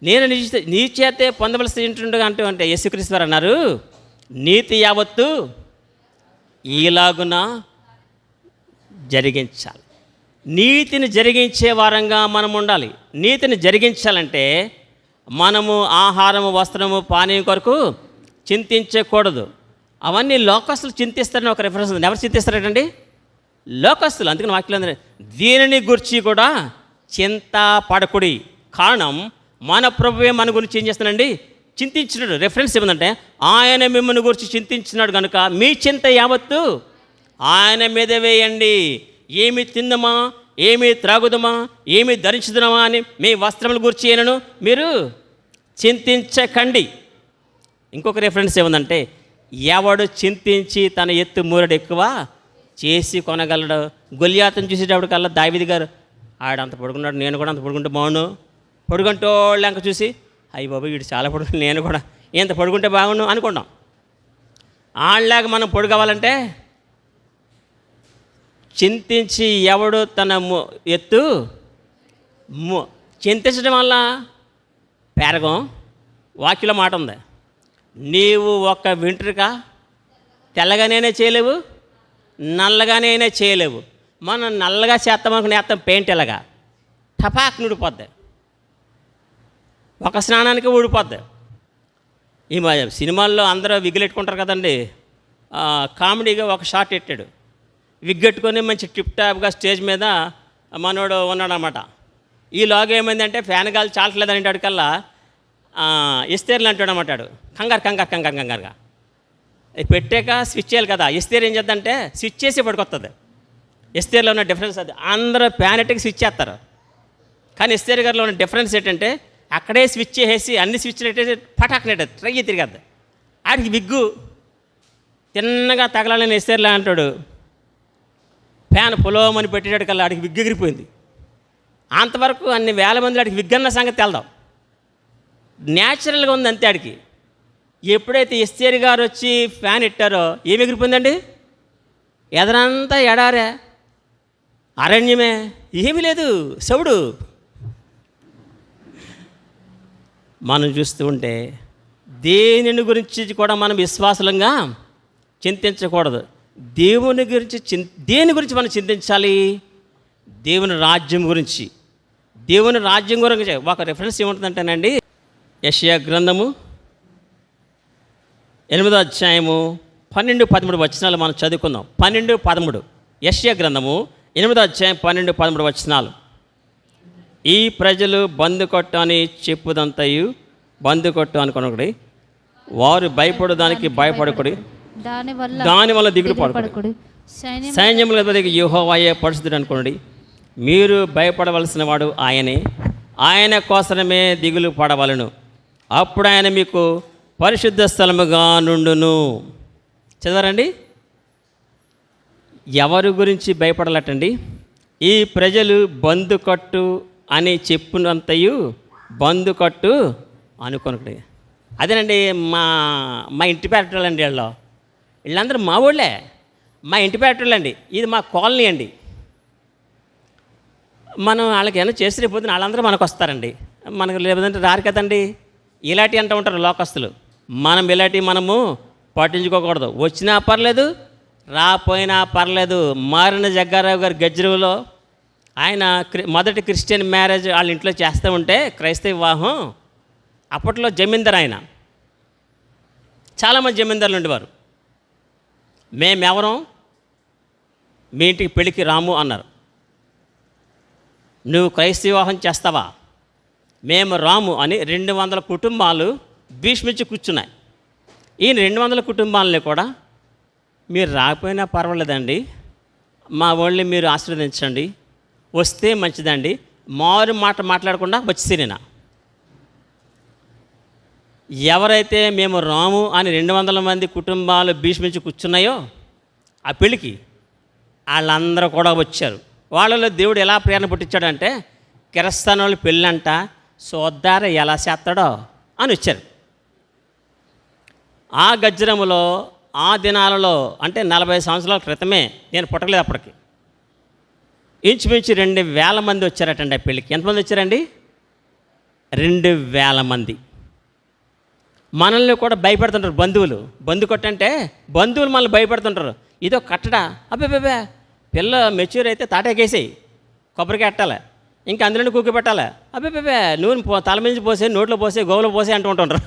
నేను నీ చేతే పొందవలసి ఉంటుండగా అంటే యేసుక్రీస్తు వారు అన్నారు, నీతి యావత్తు ఈలాగున జరిగించాలి. నీతిని జరిగించే వారంగా మనం ఉండాలి. నీతిని జరిగించాలంటే మనము ఆహారము, వస్త్రము, పానీయం కొరకు చింతించకూడదు. అవన్నీ లోకస్తులు చింతిస్తారని ఒక రిఫరెన్స్ ఉంది. ఎవరు చింతిస్తారంటండి? లోకస్తులు. అందుకని వాక్యం దీనిని గురించి కూడా చింత పడకుడి. కారణం మన ప్రభువే మన గురించి ఏం చేస్తున్నాడండి? చింతించినాడు. రిఫరెన్స్ ఏమందంటే, ఆయన మిమ్మల్ని గురించి చింతించినాడు కనుక మీ చింత యావత్తు ఆయన మీద వేయండి. ఏమి తిందమా, ఏమి త్రాగుదమా, ఏమి ధరించుదమా అని మీ వస్త్రముల గురించి అయినను మీరు చింతించకండి. ఇంకొక రిఫరెన్స్ ఏముందంటే, ఎవడు చింతించి తన ఎత్తు మూరడు ఎక్కువ చేసి కొనగలడు. గొల్యాతను చూసేటప్పటికల్లా దావీదు గారు, ఆడంత పడుకున్నాడు, నేను కూడా అంత పడుకుంటే బాగుండు. పడుకుంటోళ్ళు ఇంక చూసి, అయ్యి బాబు వీడు చాలా పడుకుని, నేను కూడా ఎంత పడుకుంటే బాగుండు అనుకుంటాం. ఆళ్ళలాగా మనం పడుకోవాలంటే చింతించి ఎవడు తన ఎత్తు చింతించడం వల్ల పెరగం. వాక్యలో మాట ఉంది, నీవు ఒక వెంట్రుక తెల్లగానే చేయలేవు, నల్లగానే చేయలేవు. మనం నల్లగా చేస్తామనుకుని వేస్తాం పెయింట్ ఎలాగా, టపాక్ ఊడిపోద్ది, ఒక స్నానానికి ఊడిపోద్ది. ఈ సినిమాల్లో అందరూ విగ్గులెట్టుకుంటారు కదండి. కామెడీగా ఒక షాట్ ఎట్టాడు, విగ్గెట్టుకొని మంచి టిప్ టాప్గా స్టేజ్ మీద మనోడు ఉన్నాడనమాట. ఈలోగా ఏమైందంటే ఫ్యాన్ గాలి చాలట్లేదని అడికల్లా ఇస్తేర్లు అంటాడు అన్నమాట. కంగారుగా పెట్టాక స్విచ్ చేయాలి కదా. ఇస్తేర్ ఏం చేద్దంటే స్విచ్ చేసి పడుకొస్తుంది. ఇస్తేర్లో ఉన్న డిఫరెన్స్ అది. అందరూ ప్యానెట్కి స్విచ్ చేస్తారు, కానీ ఇస్తేర్ గారిలో ఉన్న డిఫరెన్స్ ఏంటంటే అక్కడే స్విచ్ చేసేసి అన్ని స్విచ్లు పెట్టేసి పటాకునేట ట్రై తిరిగద్దు. ఆడికి విగ్గు తిన్నగా తగలాలని ఇస్తేర్లా అంటాడు. ఫ్యాన్ పొలోమని పెట్టేటాడు కల్లా ఆడికి విగ్గు ఎగిరిపోయింది. అంతవరకు అన్ని వేల మంది ఆడికి విగ్గన్న సంగతి తెలదాం. న్యాచురల్గా ఉంది అంతే ఆడికి. ఎప్పుడైతే ఎస్తేరి గారు వచ్చి ఫ్యాన్ ఇట్టారో ఏమి ఎగిరిపోయిందండి? ఎదరంతా ఎడారే, అరణ్యమే, ఏమీ లేదు, శవుడు. మనం చూస్తూ ఉంటే దేనిని గురించి కూడా మనం విశ్వాసంగా చింతించకూడదు. దేవుని గురించి దేని గురించి మనం చింతించాలి? దేవుని రాజ్యం గురించి. దేవుని రాజ్యం గురించి ఒక రిఫరెన్స్ ఏముంటుందంటేనండి, యెషయా గ్రంథము 8వ అధ్యాయము 12-13 వచనాలు మనం చదువుకుందాం. 12-13 యెషయా గ్రంథము 8వ అధ్యాయం 12-13 వచనాలు. ఈ ప్రజలు బందుకొట్టు అని చెప్పుదంతయు బందుకొట్టు అనుకున్నది, వారు భయపడు దానికి భయపడకుడి, దానివల్ల దిగులు పడకుడి, సైన్యముల అధిపతి యెహోవాయే పరిశుద్ధుడు అనుకోండి. మీరు భయపడవలసిన వాడు ఆయనే, ఆయన కోసమే దిగులు పడవలను, అప్పుడు ఆయన మీకు పరిశుద్ధ స్థలముగా నుండును. చదవరండి. ఎవరి గురించి భయపడాలటండి? ఈ ప్రజలు బందుకట్టు అని చెప్పునంతయు బందుకట్టు అనుకోనుకుడి. అదేనండి మా ఇంటి పేరటోళ్ళండి. వీళ్ళందరూ మా ఊళ్ళే, మా ఇంటి పేరటోళ్ళండి. ఇది మా కాలనీ అండి. మనం వాళ్ళకి ఏమైనా చేసి రేపు వాళ్ళందరూ మనకు వస్తారండి. మనకు లేదంటే రారు కదండి. ఇలాంటి అంటూ ఉంటారు లోకస్తులు. మనం ఇలాంటి మనము పట్టించుకోకూడదు. వచ్చినా పర్లేదు, రాపోయినా పర్లేదు. మారిన జగ్గారావు గారు గజ్జరువులో ఆయన మొదటి క్రిస్టియన్ మ్యారేజ్ వాళ్ళ ఇంట్లో చేస్తూ ఉంటే, క్రైస్తవ వివాహం, అప్పట్లో జమీందారు ఆయన. చాలామంది జమీందారులు ఉండేవారు. మేమెవరం మీ ఇంటికి పెళ్ళికి రాము అన్నారు. నువ్వు క్రైస్తవ వివాహం చేస్తావా? మేము రాము అని 200 కుటుంబాలు భీష్మించి కూర్చున్నాయి. ఈ 200 కుటుంబాలని కూడా మీరు రాకపోయినా పర్వాలేదండి, మా వాళ్ళని మీరు ఆశీర్వదించండి, వస్తే మంచిదండి, మారు మాట మాట్లాడకుండా వచ్చేసినా. ఎవరైతే మేము రాము అని 200 మంది కుటుంబాలు భీష్మించి కూర్చున్నాయో ఆ పెళ్ళికి వాళ్ళందరూ కూడా వచ్చారు. వాళ్ళలో దేవుడు ఎలా ప్రేరణ పుట్టించాడంటే, కిరస్తానోళ్ళు పెళ్ళంట సోద్దార ఎలా చేస్తాడో అని వచ్చారు. ఆ గజ్జరములో ఆ దినాలలో, అంటే 40 సంవత్సరాల క్రితమే, నేను పుట్టలేదు అప్పటికి, ఇంచుమించు 2000 మంది వచ్చారటండి ఆ పెళ్ళికి. ఎంతమంది వచ్చారండి? 2000 మంది. మనల్ని కూడా భయపెడుతుంటారు బంధువులు. బంధుకొట్టంటే బంధువులు మనల్ని భయపెడుతుంటారు. ఇదో కట్టడా, అబ్బే పిల్ల మెచ్యూర్ అయితే తాటాకేసేయి, కొబ్బరికాయ పెట్టాలి, ఇంకా అందులోనే కుక్కి పెట్టాలి, అబ్బే నూనె తల మించి పోసే, నోట్లో పోసే, గోవులో పోసే అంటూ ఉంటుంటారు.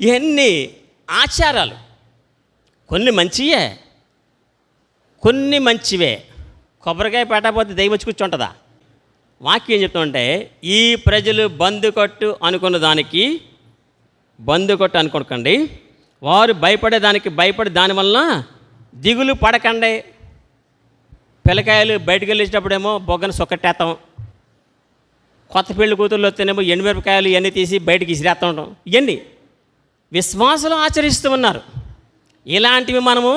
ఇవన్నీ ఆచారాలు. కొన్ని మంచివే, కొన్ని మంచివే. కొబ్బరికాయ పెట్టకపోతే దయ్యం వచ్చి కూర్చుంటుందా? వాక్యం ఏం చెప్తుంటే, ఈ ప్రజలు బందుకొట్టు అనుకున్న దానికి బందుకొట్టు అనుకోకండి, వారు భయపడేదానికి భయపడి దానివల్ల దిగులు పడకండి. పిల్లకాయలు బయటకు వెళ్ళేటప్పుడేమో బొగ్గను సొక్కట్టేస్తాం, కొత్త పెళ్లి కూతుర్లు వస్తేనేమో ఎండుమిరపకాయలు ఇవన్నీ తీసి బయటకి ఇసిరేస్తూ ఉంటాం. ఇవన్నీ విశ్వాసులు ఆచరిస్తూ ఉన్నారు. ఇలాంటివి మనము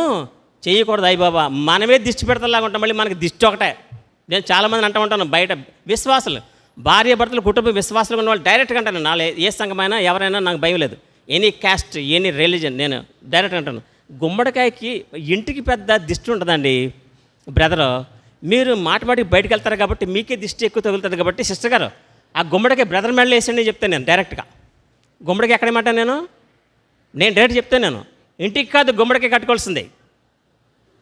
చేయకూడదు. అయ్యి బాబా, మనమే దిష్టి పెడతలాగా ఉంటాం. మళ్ళీ మనకి దిష్టి ఒకటే. నేను చాలామంది అంటూ ఉంటాను, బయట విశ్వాసులు, భార్య భర్తలు, కుటుంబ విశ్వాసులు ఉన్న వాళ్ళు డైరెక్ట్గా అంటాను, నాలో ఏ సంఘమైనా ఎవరైనా నాకు భయం లేదు, ఎనీ క్యాస్ట్, ఎనీ రిలీజన్, నేను డైరెక్ట్ అంటాను. గుమ్మడికాయకి ఇంటికి పెద్ద దిష్టి ఉంటుందండి బ్రదరు. మీరు మాటికి బయటకు వెళ్తారు కాబట్టి మీకే దిష్టి ఎక్కువ తగులుతుంది కాబట్టి, సిస్టర్ గారు ఆ గుమ్మడికాయ బ్రదర్ మెడలో వేసండి చెప్తాను నేను డైరెక్ట్గా. గుమ్మడికాయ ఎక్కడేమంటాను నేను డైరెక్ట్ చెప్తాను. నేను ఇంటికి కాదు గుమ్మడికాయ కట్టుకోవాల్సిందే.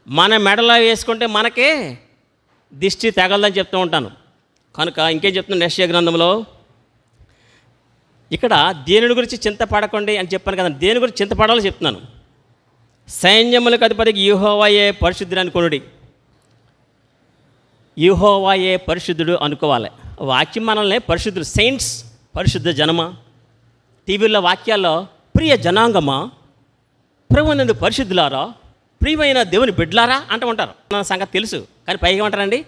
మన మెడలో వేసుకుంటే మనకే దిష్టి తగలదని చెప్తూ ఉంటాను. కనుక ఇంకేం చెప్తున్నాను యెషయా గ్రంథంలో, ఇక్కడ దేని గురించి చింతపడకండి అని చెప్పాను కదా, దేని గురించి చింతపడాలో చెప్తున్నాను. సైన్యములకు అధిపతికి యెహోవాయే పరిశుద్ధుడు అనుకోనుడి. యెహోవాయే పరిశుద్ధుడు అనుకోవాలి. వాక్యం మనల్ని పరిశుద్ధుడు, సెయింట్స్, పరిశుద్ధ జనమా. టీవీలో వాక్యాల్లో ప్రియ జనాంగమా, ప్రభువునందు పరిశుద్ధులారా, ప్రియమైన దేవుని బిడ్డలారా అంటూ ఉంటారు. నా సంగతి తెలుసు, కానీ పైగా ఉంటారండి,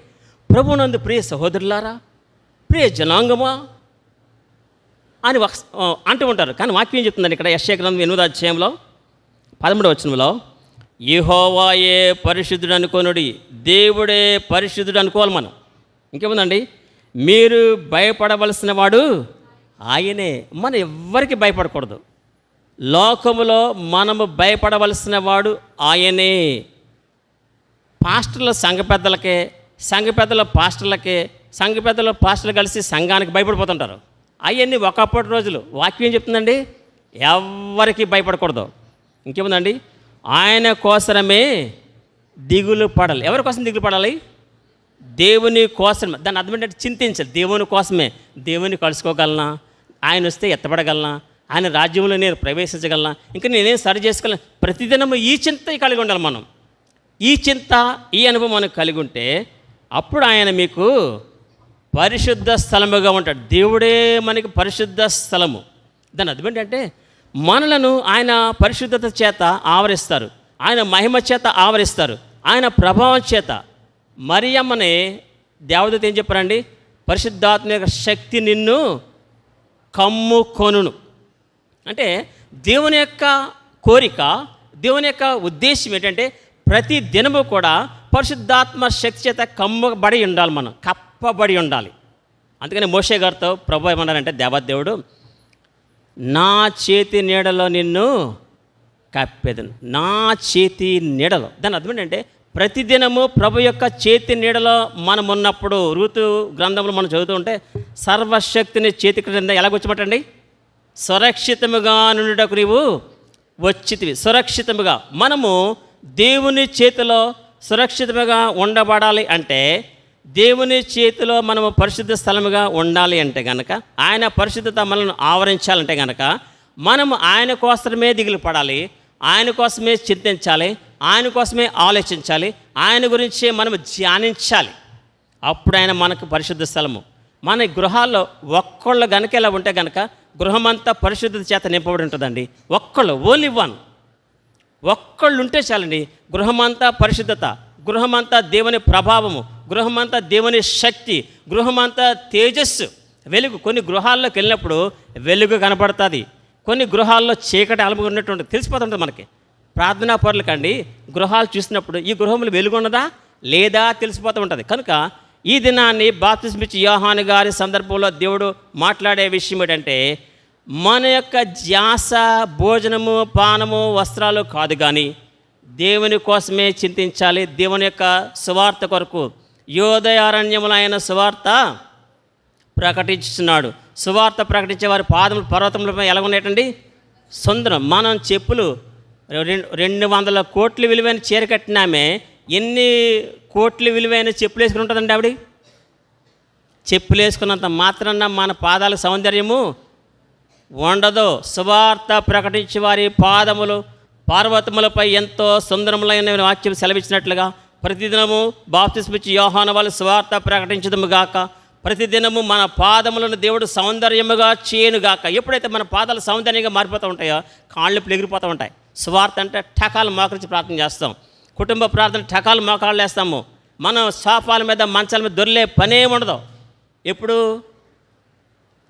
ప్రభువునందు ప్రియ సహోదరులారా, ప్రియ జనాంగమా అని అంటూ ఉంటారు. కానీ వాక్యం చెప్తుందండి ఇక్కడ యెషయా గ్రంథం 8వ అధ్యాయంలో 13వ వచనంలో, యెహోవాయే పరిశుద్ధుడు అనుకోనుడి. దేవుడే పరిశుద్ధుడు అనుకోవాలి మనం. ఇంకేముందండి, మీరు భయపడవలసిన వాడు ఆయనే. మనం ఎవ్వరికి భయపడకూడదు. లోకములో మనము భయపడవలసిన వాడు ఆయనే. పాస్టర్ల సంఘ పెద్దలకే, సంఘ పెద్దల పాస్టర్లకే, సంఘ పెద్దల పాస్టర్లు కలిసి సంఘానికి భయపడిపోతుంటారు. అవన్నీ ఒకప్పటి రోజులు. వాక్యం చెప్తుందండి, ఎవరికి భయపడకూడదు. ఇంకేముందండి, ఆయన కోసమే దిగులు పడాలి. ఎవరి కోసం దిగులు పడాలి? దేవుని కోసం. దాని అర్థం ఏంటంటే చింతించాలి. దేవుని కోసమే. దేవుని కలుసుకోగలనా, ఆయన వస్తే ఎత్తపడగలనా, ఆయన రాజ్యంలో నేను ప్రవేశించగలనా, ఇంకా నేనేం సరి చేసుకోగలను, ప్రతిదినము ఈ చింత కలిగి ఉండాలి. మనం ఈ చింత, ఈ అనుభవం మనకు కలిగి ఉంటే అప్పుడు ఆయన మీకు పరిశుద్ధ స్థలముగా ఉంటాడు. దేవుడే మనకి పరిశుద్ధ స్థలము. దాని అర్థం ఏంటంటే మనలను ఆయన పరిశుద్ధత చేత ఆవరిస్తారు, ఆయన మహిమ చేత ఆవరిస్తారు, ఆయన ప్రభావం చేత. మరియమ్మనే దేవదూత ఏం చెప్పారండి? పరిశుద్ధాత్మ యొక్క శక్తి నిన్ను కమ్ముకొనును. అంటే దేవుని యొక్క కోరిక, దేవుని యొక్క ఉద్దేశం ఏంటంటే ప్రతి దినము కూడా పరిశుద్ధాత్మ శక్తి చేత కమ్మబడి ఉండాలి, మనం కప్పబడి ఉండాలి. అందుకని మోషే గారితో ప్రభు ఏమన్నారంటే, దేవదేవుడు నా చేతి నీడలో నిన్ను కప్పెదను. నా చేతి నీడలో. దాని అర్థం ఏంటంటే ప్రతిదినము ప్రభు యొక్క చేతి నీడలో మనం ఉన్నప్పుడు, ఋతు గ్రంథంలో మనం చదువుతూ ఉంటే సర్వశక్తిని చేతి క్రింద ఎలాగొచ్చమంటండి? సురక్షితముగా నుండుటకు నీవు వచ్చితివి. సురక్షితముగా మనము దేవుని చేతిలో సురక్షితముగా ఉండబడాలి అంటే, దేవుని చేతిలో మనము పరిశుద్ధ స్థలముగా ఉండాలి అంటే కనుక, ఆయన పరిశుద్ధత మనల్ని ఆవరించాలంటే కనుక మనము ఆయన కోసమే దిగులు పడాలి, ఆయన కోసమే చింతించాలి, ఆయన కోసమే ఆలోచించాలి, ఆయన గురించే మనము ధ్యానించాలి. అప్పుడు ఆయన మనకు పరిశుద్ధ స్థలము. మన గృహాల్లో ఒక్కళ్ళు గనక ఇలా ఉంటే కనుక గృహమంతా పరిశుద్ధత చేత నింపబడి ఉంటుందండి. ఒక్కళ్ళు, ఓన్లీ వన్, ఒక్కళ్ళు ఉంటే చాలండి. గృహమంతా పరిశుద్ధత, గృహమంతా దేవుని ప్రభావము, గృహమంతా దేవుని శక్తి, గృహమంతా తేజస్సు, వెలుగు. కొన్ని గృహాల్లోకి వెళ్ళినప్పుడు వెలుగు కనపడుతుంది, కొన్ని గృహాల్లో చీకటి అలుముకున్నట్టు తెలిసిపోతుంటుంది మనకి. ప్రార్థనా పరులకండి గృహాలు చూసినప్పుడు ఈ గృహంలో వెలుగు ఉన్నదా లేదా తెలిసిపోతూ ఉంటుంది. కనుక ఈ దినాన్ని బాప్తిస్మిచ్చి యోహాను గారి సందర్భంలో దేవుడు మాట్లాడే విషయం ఏంటంటే, మన యొక్క ధ్యాస భోజనము, పానము, వస్త్రాలు కాదు, కానీ దేవుని కోసమే చింతించాలి. దేవుని యొక్క సువార్త కొరకు యోదయారణ్యములు ఆయన సువార్త ప్రకటించున్నాడు. సువార్త ప్రకటించే వారి పాదములు పర్వతములపై ఎలా ఉన్నాయటండి? సుందరం. మనం చెప్పులు 200 కోట్ల విలువైన చీర కట్టినామే ఎన్ని కోట్ల విలువైన చెప్పులు వేసుకుని ఉంటుందండి ఆవిడ? చెప్పులు వేసుకున్నంత మాత్రాన మన పాదాల సౌందర్యము ఉండదు. సువార్త ప్రకటించే వారి పాదములు పర్వతములపై ఎంతో సుందరములైన వాక్యం సెలవిచ్చినట్లుగా ప్రతిదినము బాప్తిస్మిచ్చి యోహాను వాళ్ళు సువార్త ప్రకటించదుముగాక. ప్రతిదినము మన పాదములను దేవుడు సౌందర్యముగా చేయనుగాక. ఎప్పుడైతే మన పాదాలు సౌందర్యంగా మారిపోతూ ఉంటాయో కాళ్ళు ఎగిరిపోతూ ఉంటాయి. సువార్త అంటే ఠకాలు మోకరించి ప్రార్థన చేస్తాం, కుటుంబ ప్రార్థన ఠకాలు మోకాళ్ళు వేస్తాము. మనం సోఫాల మీద, మంచాల మీద దొర్లే పనే ఉండదు. ఎప్పుడు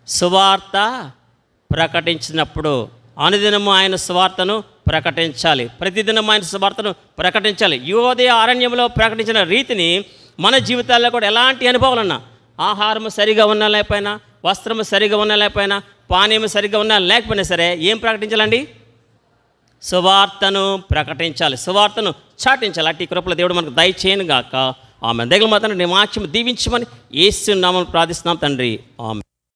సువార్త ప్రకటించినప్పుడు అనుదినము ఆయన సువార్తను ప్రకటించాలి, ప్రతిదినం ఆయన సువార్తను ప్రకటించాలి. యోదయ అరణ్యంలో ప్రకటించిన రీతిని మన జీవితాల్లో కూడా ఎలాంటి అనుభవాలన్నా, ఆహారము సరిగా ఉన్నా లేకపోయినా, వస్త్రము సరిగా ఉన్నా లేకపోయినా, పానీయము సరిగా ఉన్నా లేకపోయినా సరే ఏం ప్రకటించాలండి? సువార్తను ప్రకటించాలి, సువార్తను చాటించాలి. అట్టి కృపల దేవుడు మనకు దయచేయను గాక. ఆమె దగ్గర మాత్రం నీ వాక్యం దీవించమని యేసు నామములో ప్రార్థిస్తున్నాం తండ్రి. ఆమె.